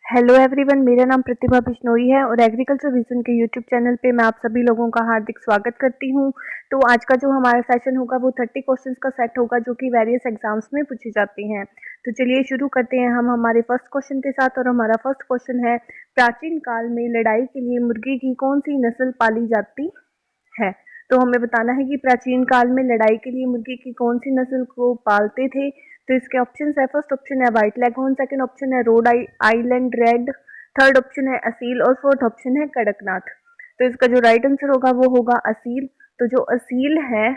Hello everyone, मेरा नाम प्रतिभा बिश्नोई है और एग्रीकल्चर विजन के यूट्यूब चैनल पे मैं आप सभी लोगों का हार्दिक स्वागत करती हूँ। तो आज का जो हमारा सेशन होगा वो 30 क्वेश्चंस का सेट होगा जो कि वेरियस एग्जाम्स में पूछे जाते हैं। तो चलिए शुरू करते हैं हम हमारे फर्स्ट क्वेश्चन के साथ। और हमारा फर्स्ट क्वेश्चन है, प्राचीन काल में लड़ाई के लिए मुर्गी की कौन सी नस्ल पाली जाती है। तो हमें बताना है कि प्राचीन काल में लड़ाई के लिए मुर्गी की कौन सी नस्ल को पालते थे। तो इसके ऑप्शन है, फर्स्ट ऑप्शन है व्हाइट लेगहॉर्न, सेकंड ऑप्शन है Rhode Island red, third option है असील और फोर्थ ऑप्शन है कड़कनाथ। तो इसका जो राइट आंसर होगा वो होगा असील। तो जो असील है,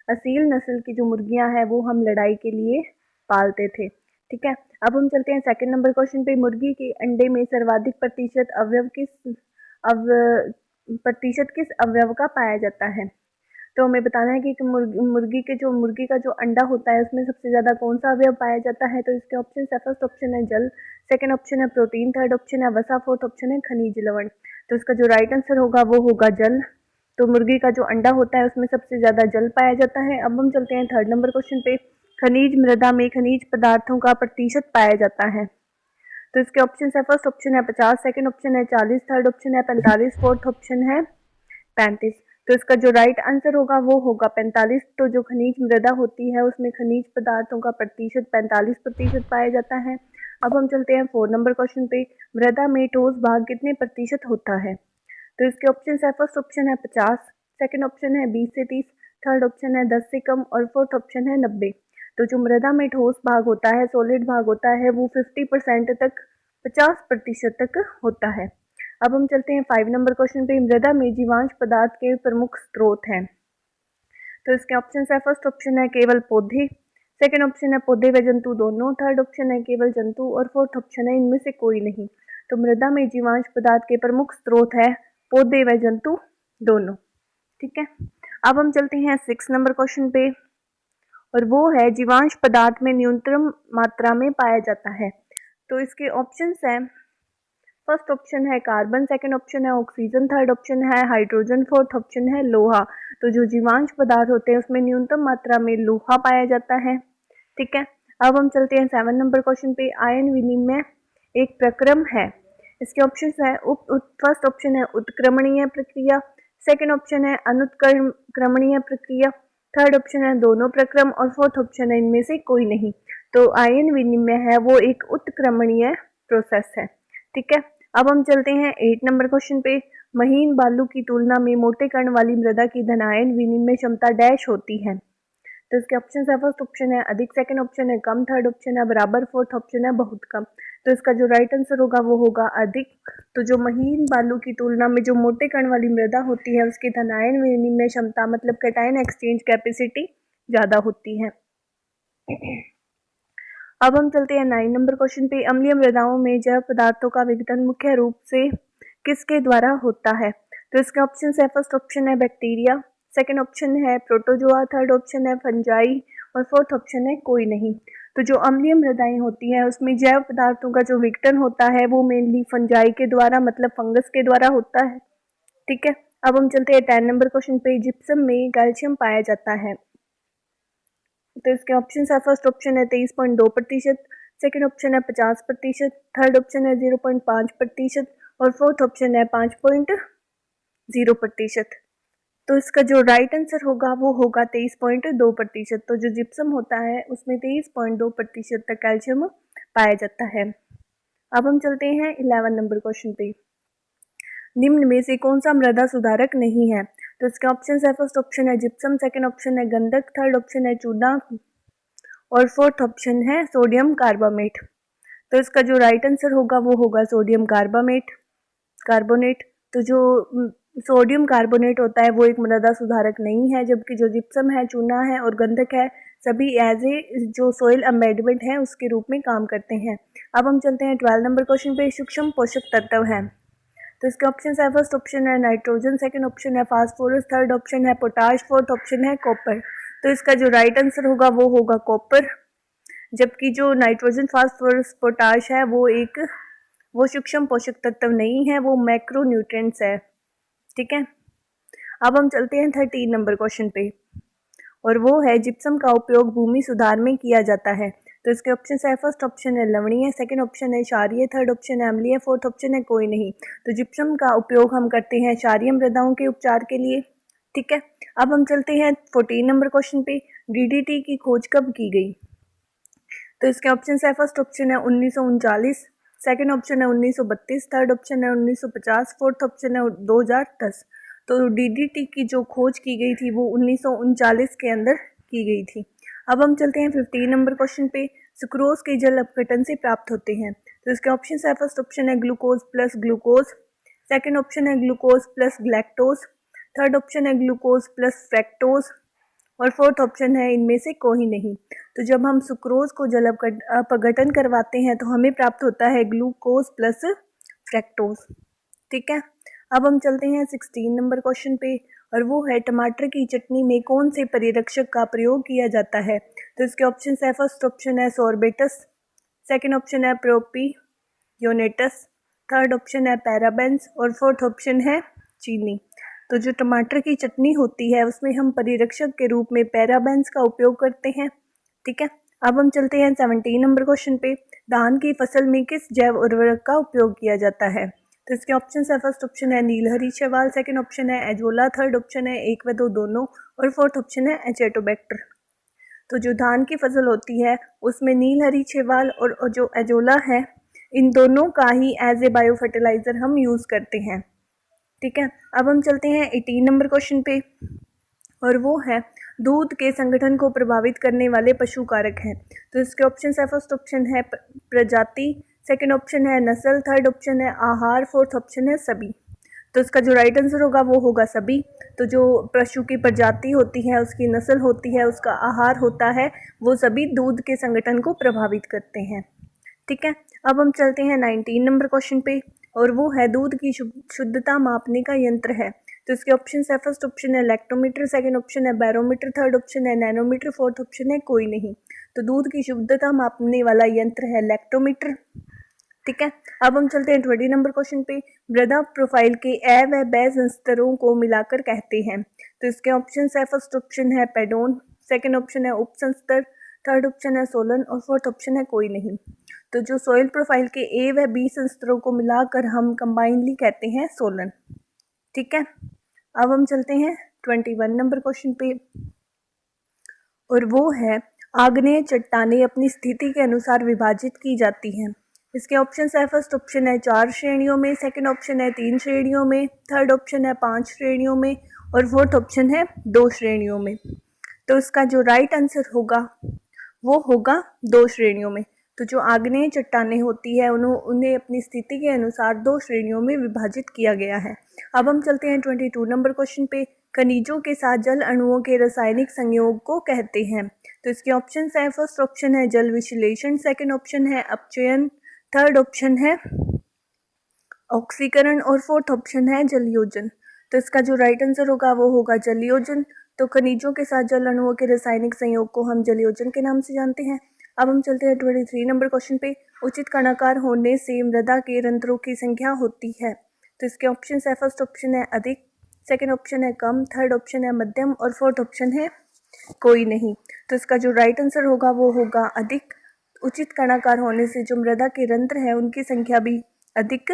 असील नस्ल की जो मुर्गियां हैं वो हम लड़ाई के लिए पालते थे। ठीक है, अब हम चलते हैं सेकंड नंबर क्वेश्चन पे। मुर्गी के अंडे में सर्वाधिक प्रतिशत किस अवयव का पाया जाता है। तो हमें बताना है कि मुर्गी का जो अंडा होता है उसमें सबसे ज्यादा कौन सा अवयव पाया जाता है। तो इसके ऑप्शन है, फर्स्ट ऑप्शन है जल, सेकंड ऑप्शन है प्रोटीन, थर्ड ऑप्शन है वसा, फोर्थ ऑप्शन है खनिज लवण। तो इसका जो राइट आंसर होगा वो होगा जल। तो मुर्गी का जो अंडा होता है उसमें सबसे ज्यादा जल पाया जाता है। अब हम चलते हैं थर्ड नंबर क्वेश्चन पे। खनिज मृदा में खनिज पदार्थों का प्रतिशत पाया जाता है। तो इसके ऑप्शन है, फर्स्ट ऑप्शन है 50, सेकंड ऑप्शन है 40, थर्ड ऑप्शन है 45, फोर्थ ऑप्शन है 35। तो इसका जो राइट आंसर होगा वो होगा 45। तो जो खनिज मृदा होती है उसमें खनिज पदार्थों का प्रतिशत 45% पाया जाता है। अब हम चलते हैं 4 नंबर क्वेश्चन पे। मृदा में ठोस भाग कितने प्रतिशत होता है। तो इसके ऑप्शन है, फर्स्ट ऑप्शन है 50, सेकंड ऑप्शन है 20 से 30, थर्ड ऑप्शन है 10 से कम और फोर्थ ऑप्शन है 90। तो जो मृदा में ठोस भाग होता है, सॉलिड भाग होता है, वो 50% तक 50% तक होता है। अब हम चलते हैं 5 नंबर क्वेश्चन पे। मृदा में जीवांश पदार्थ के प्रमुख स्रोत हैं। तो इसके ऑप्शन है, फर्स्ट ऑप्शन है केवल पौधे, सेकंड ऑप्शन है पौधे व जंतु दोनों, थर्ड ऑप्शन है केवल जंतु और फोर्थ ऑप्शन है इनमें से कोई नहीं। तो मृदा में जीवांश पदार्थ के प्रमुख स्रोत है पौधे व जंतु दोनों। ठीक है, अब हम चलते हैं 6 नंबर क्वेश्चन पे और वो है, जीवांश पदार्थ में न्यूनतम मात्रा में पाया जाता है। तो इसके ऑप्शन है, फर्स्ट ऑप्शन है कार्बन, सेकंड ऑप्शन है ऑक्सीजन, थर्ड ऑप्शन है हाइड्रोजन, फोर्थ ऑप्शन है लोहा। तो जो जीवांश पदार्थ होते हैं उसमें न्यूनतम मात्रा में लोहा पाया जाता है। ठीक है, अब हम चलते हैं 7 नंबर क्वेश्चन पे। आयन विनिमय एक प्रक्रम है। इसके ऑप्शन है, फर्स्ट ऑप्शन है उत्क्रमणीय प्रक्रिया, सेकंड ऑप्शन है अनुत्क्रमणीय प्रक्रिया, थर्ड ऑप्शन है दोनों प्रक्रम और फोर्थ ऑप्शन है इनमें से कोई नहीं। तो आयन विनिमय है वो एक उत्क्रमणीय प्रोसेस है। ठीक है, अब हम चलते हैं 8 नंबर क्वेश्चन पे। महीन बालू की तुलना में मोटे कण वाली मृदा की धनायन विनिमय क्षमता डैश होती है। तो इसके ऑप्शन है, फर्स्ट ऑप्शन है अधिक, सेकंड ऑप्शन है कम, थर्ड ऑप्शन है बराबर, फोर्थ ऑप्शन है बहुत कम। तो इसका जो राइट आंसर होगा वो होगा अधिक। तो जो महीन बालू की तुलना में जो मोटे कण वाली मृदा होती है उसकी धनायन विनिमय क्षमता मतलब कैटायन एक्सचेंज कैपेसिटी ज्यादा होती है। अब हम चलते हैं 9 नंबर क्वेश्चन पे। अम्लीय मृदाओं में जैव पदार्थों का विघटन मुख्य रूप से किसके द्वारा होता है। तो इसके ऑप्शन है, फर्स्ट ऑप्शन है बैक्टीरिया, सेकंड ऑप्शन है प्रोटोजोआ, थर्ड ऑप्शन है फंजाई और फोर्थ ऑप्शन है कोई नहीं। तो जो अम्लीय मृदाएं होती है उसमें जैव पदार्थों का जो विघटन होता है वो मेनली फंजाई के द्वारा मतलब फंगस के द्वारा होता है। ठीक है, अब हम चलते हैं 10 नंबर क्वेश्चन पे। जिप्सम में कैल्शियम पाया जाता है। तो इसके ऑप्शन है, फर्स्ट ऑप्शन है 23.2%, सेकंड ऑप्शन है 50%, थर्ड ऑप्शन है 0.5% और फोर्थ ऑप्शन है 5.0%। तो इसका जो राइट आंसर होगा वो होगा 23.2%। तो जो जिप्सम होता है उसमें 23.2% तक कैल्शियम पाया जाता है। अब हम चलते हैं 11 नंबर क्वेश्चन पे। निम्न में से कौन सा मृदा सुधारक नहीं है। तो इसके ऑप्शन है, फर्स्ट ऑप्शन है जिप्सम, सेकंड ऑप्शन है गंधक, थर्ड ऑप्शन है चूना और फोर्थ ऑप्शन है सोडियम कार्बामेट। तो इसका जो राइट आंसर होगा वो होगा सोडियम कार्बोनेट। तो जो सोडियम कार्बोनेट होता है वो एक मृदा सुधारक नहीं है, जबकि जो जिप्सम है, चूना है और गंधक है सभी एज ए जो सोइल अमेंडमेंट है उसके रूप में काम करते हैं। अब हम चलते हैं 12 नंबर क्वेश्चन पे। सूक्ष्म पोषक तत्व है। तो इसके ऑप्शन है, फर्स्ट ऑप्शन है नाइट्रोजन, सेकंड ऑप्शन है फास्फोरस, थर्ड ऑप्शन है पोटाश, फोर्थ ऑप्शन है कॉपर। तो इसका जो राइट आंसर होगा वो होगा कॉपर, जबकि जो नाइट्रोजन, फास्फोरस, पोटाश है वो सूक्ष्म पोषक तत्व नहीं है, वो मैक्रो न्यूट्रिएंट्स है। ठीक है, अब हम चलते हैं 13 नंबर क्वेश्चन पे और वो है, जिप्सम का उपयोग भूमि सुधार में किया जाता है। तो इसके ऑप्शन है, फर्स्ट ऑप्शन है लवणीय, सेकंड ऑप्शन है क्षारीय, थर्ड ऑप्शन है अम्लीय, फोर्थ ऑप्शन है कोई नहीं। तो जिप्सम का उपयोग हम करते हैं क्षारीय मृदाओं के उपचार के लिए। ठीक है, अब हम चलते हैं 14 नंबर क्वेश्चन पे। डीडीटी की खोज कब की गई? तो इसके ऑप्शन है, फर्स्ट ऑप्शन है 1939, सेकंड ऑप्शन है 1932, थर्ड ऑप्शन है 1950, फोर्थ ऑप्शन है 2010। तो डीडीटी की जो खोज की गई थी वो 1939 के अंदर की गई थी। अब हम चलते हैं 15 नंबर क्वेश्चन पे। सुक्रोज के जल अपघटन से प्राप्त होते हैं। तो इसके ऑप्शन है, फर्स्ट ऑप्शन है glucose plus glucose, second option है glucose plus galactose, third option है ग्लूकोज प्लस फ्रैक्टोज और फोर्थ ऑप्शन है इनमें से कोई नहीं। तो जब हम सुक्रोज को जल अपघटन करवाते हैं तो हमें प्राप्त होता है ग्लूकोज प्लस फ्रैक्टोज। ठीक है, अब हम चलते हैं 16 नंबर क्वेश्चन पे और वो है टमाटर की चटनी में कौन से परिरक्षक का प्रयोग किया जाता है? तो इसके ऑप्शन है, फर्स्ट ऑप्शन है सोरबेटस, सेकंड ऑप्शन है प्रोपियोनेटस, थर्ड ऑप्शन है पैराबेंस और फोर्थ ऑप्शन है चीनी। तो जो टमाटर की चटनी होती है उसमें हम परिरक्षक के रूप में पैराबेंस का उपयोग करते हैं। ठीक है, अब हम चलते हैं 17 नंबर क्वेश्चन पे। धान की फसल में किस जैव उर्वरक का उपयोग किया जाता है? तो इसके ऑप्शन है, फर्स्ट ऑप्शन है नीलहरी शैवाल, सेकंड ऑप्शन है एजोला, थर्ड ऑप्शन है एक व दो दोनों और फोर्थ ऑप्शन है एचेटोबैक्टर। तो जो धान की फसल होती है उसमें नीलहरी शैवाल और जो एजोला है इन दोनों का ही एज ए बायो फर्टिलाइजर हम यूज़ करते हैं। ठीक है, अब हम चलते हैं 18 नंबर क्वेश्चन पे और वो है दूध के संगठन को प्रभावित करने वाले पशु कारक हैं। तो इसके ऑप्शन है, फर्स्ट ऑप्शन है प्रजाति, सेकंड ऑप्शन है नस्ल, थर्ड ऑप्शन है आहार, फोर्थ ऑप्शन है सभी। तो इसका जो राइट आंसर होगा वो होगा सभी। तो जो पशु की प्रजाति होती है, उसकी नस्ल होती है, उसका आहार होता है, वो सभी दूध के संगठन को प्रभावित करते हैं। ठीक है, अब हम चलते हैं 19 नंबर क्वेश्चन पे और वो है दूध की शुद्धता मापने का यंत्र है। तो इसके ऑप्शन है, फर्स्ट ऑप्शन है लैक्टोमीटर, सेकंड ऑप्शन है बैरोमीटर, थर्ड ऑप्शन है नैनोमीटर, फोर्थ ऑप्शन है कोई नहीं। तो दूध की शुद्धता मापने वाला यंत्र है लैक्टोमीटर। ठीक है, अब हम चलते हैं 20 नंबर क्वेश्चन पे। मृदा प्रोफाइल के ए व ब संस्तरों को मिलाकर कहते हैं। तो इसके ऑप्शन है, फर्स्ट ऑप्शन है पेडोन, सेकंड ऑप्शन है उप संस्तर, थर्ड ऑप्शन है सोलन और फोर्थ ऑप्शन है कोई नहीं। तो जो सॉइल प्रोफाइल के ए व बी संस्तरों को मिलाकर हम कंबाइनली कहते हैं सोलन। ठीक है, अब हम चलते हैं 21 नंबर क्वेश्चन पे और वो है आग्नेय चट्टानें अपनी स्थिति के अनुसार विभाजित की जाती हैं। इसके ऑप्शन है, फर्स्ट ऑप्शन है 4 श्रेणियों में, सेकंड ऑप्शन है 3 श्रेणियों में, थर्ड ऑप्शन है 5 श्रेणियों में और फोर्थ ऑप्शन है 2 श्रेणियों में। तो इसका जो राइट आंसर होगा वो होगा 2 श्रेणियों में। तो जो आग्नेय चट्टानें होती है उन्हें अपनी स्थिति के अनुसार 2 श्रेणियों में विभाजित किया गया है। अब हम चलते हैं 22 नंबर क्वेश्चन पे। खनिजों के साथ जल अणुओं के रासायनिक संयोग को कहते हैं। तो इसके ऑप्शन है, फर्स्ट ऑप्शन है जल विश्लेषण, सेकंड ऑप्शन है अपचयन, थर्ड ऑप्शन है ऑक्सीकरण और फोर्थ ऑप्शन है जलयोजन। तो इसका जो राइट आंसर होगा वो होगा जलयोजन। तो खनिजों के साथ जल अणुओं के रासायनिक संयोग को हम जलयोजन के नाम से जानते हैं। अब हम चलते हैं 23 नंबर क्वेश्चन पे। उचित कणाकार होने से मृदा के रंध्रों की संख्या होती है। तो इसके ऑप्शन है, फर्स्ट ऑप्शन है अधिक, सेकंड ऑप्शन है कम, थर्ड ऑप्शन है मध्यम और फोर्थ ऑप्शन है कोई नहीं। तो इसका जो राइट आंसर होगा वो होगा अधिक। उचित कणाकार होने से जो मृदा के रंध्र है उनकी संख्या भी अधिक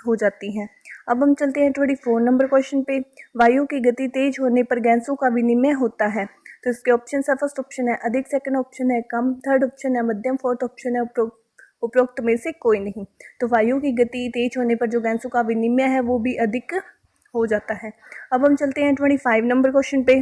हो जाती है। अब हम चलते हैं 24 नंबर क्वेश्चन पे। वायु की गति तेज होने पर गैसों का विनिमय होता है। तो इसके ऑप्शन है, फर्स्ट ऑप्शन है अधिक, सेकंड ऑप्शन है कम, थर्ड ऑप्शन है मध्यम, फोर्थ ऑप्शन है उपरोक्त में से कोई नहीं। तो वायु की गति तेज होने पर जो गैसों का विनिमय है वो भी अधिक हो जाता है। अब हम चलते हैं 25 नंबर क्वेश्चन पे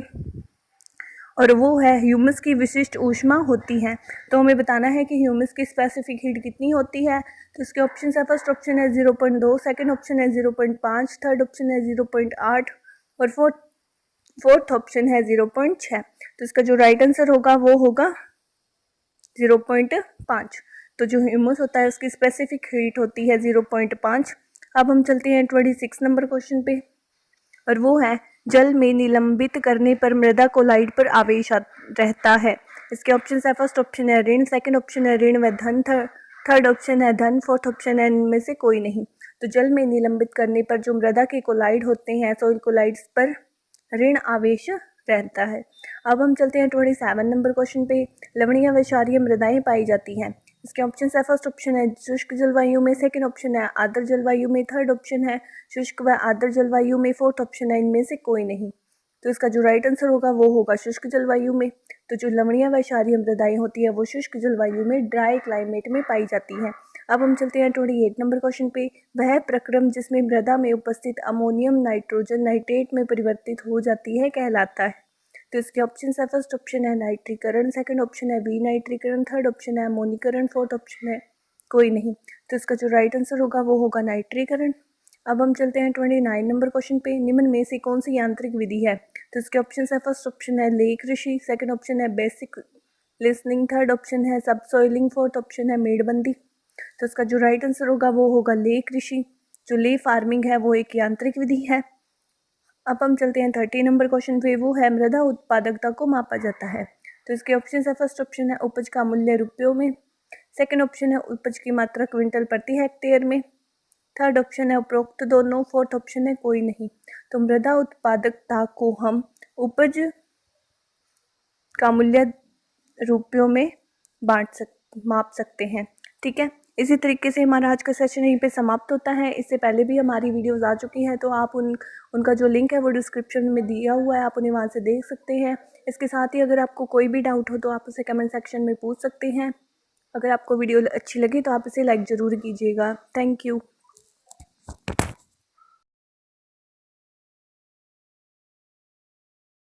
और वो है ह्यूमस की विशिष्ट ऊष्मा होती है। तो हमें बताना है कि ह्यूमस की स्पेसिफिक हीट कितनी होती है। तो इसके ऑप्शन है, फर्स्ट ऑप्शन है 0.2, सेकंड ऑप्शन है 0.5, थर्ड ऑप्शन है 0.8 और फोर्थ ऑप्शन है 0.6। तो इसका जो राइट आंसर होगा वो होगा 0.5। तो जो ह्यूमस होता है उसकी स्पेसिफिक हीट होती है 0.5। अब हम चलते हैं 26 नंबर क्वेश्चन पे और वो है जल में निलंबित करने पर मृदा कोलाइड पर आवेश रहता है। इसके ऑप्शन है, फर्स्ट ऑप्शन है ऋण, सेकंड ऑप्शन है ऋण व धन, थर्ड ऑप्शन है धन, फोर्थ ऑप्शन है इनमें से कोई नहीं। तो जल में निलंबित करने पर जो मृदा के कोलाइड होते हैं, सॉइल कोलाइड्स पर ऋण आवेश रहता है। अब हम चलते हैं 27 नंबर क्वेश्चन पे। लवणीय व क्षारीय मृदाएं पाई जाती हैं। इसके ऑप्शन है, फर्स्ट ऑप्शन है शुष्क जलवायु में, सेकंड ऑप्शन है आर्द्र जलवायु में, थर्ड ऑप्शन है शुष्क व आर्द्र जलवायु में, फोर्थ ऑप्शन है इनमें से कोई नहीं। तो इसका जो राइट आंसर होगा वो होगा शुष्क जलवायु में। तो जो लवणीय व क्षारीय मृदाएं होती है वो शुष्क जलवायु में, ड्राई क्लाइमेट में पाई जाती हैं। अब हम चलते हैं 28 नंबर क्वेश्चन पे। वह प्रक्रम जिसमें मृदा में उपस्थित अमोनियम नाइट्रोजन नाइट्रेट में परिवर्तित हो जाती है कहलाता है। तो इसके ऑप्शन है, फर्स्ट ऑप्शन है नाइट्रीकरण, सेकंड ऑप्शन है विनाइट्रीकरण, थर्ड ऑप्शन है अमोनीकरण, फोर्थ ऑप्शन है कोई नहीं। तो इसका जो राइट आंसर होगा वो होगा नाइट्रीकरण। अब हम चलते हैं 29 नंबर क्वेश्चन पे। निम्न में से कौन सी यांत्रिक विधि है? तो इसके ऑप्शन है, फर्स्ट ऑप्शन है लेख कृषि, सेकंड ऑप्शन है बेसिक लिसनिंग, थर्ड ऑप्शन है सब सॉइलिंग, फोर्थ ऑप्शन है मेड़बंदी। तो इसका जो राइट आंसर होगा वो होगा ले कृषि। जो ले फार्मिंग है वो एक यांत्रिक विधि है। अब हम चलते हैं 30 नंबर क्वेश्चन पे। वो है मृदा उत्पादकता को मापा जाता है। तो इसके ऑप्शन है, फर्स्ट ऑप्शन है उपज का मूल्य रुपयों में, सेकंड ऑप्शन है उपज की मात्रा क्विंटल प्रति हेक्टेयर में, थर्ड ऑप्शन है उपरोक्त दोनों, फोर्थ ऑप्शन है कोई नहीं। तो मृदा उत्पादकता को हम उपज का मूल्य रुपयों में माप सकते हैं। ठीक है, इसी तरीके से हमारा आज का सेशन यहीं पे समाप्त होता है। इससे पहले भी हमारी वीडियोस आ चुकी हैं, तो आप उनका जो लिंक है वो डिस्क्रिप्शन में दिया हुआ है, आप उन्हें वहाँ से देख सकते हैं। इसके साथ ही अगर आपको कोई भी डाउट हो तो आप उसे कमेंट सेक्शन में पूछ सकते हैं। अगर आपको वीडियो अच्छी लगी तो आप इसे लाइक ज़रूर कीजिएगा। Thank you.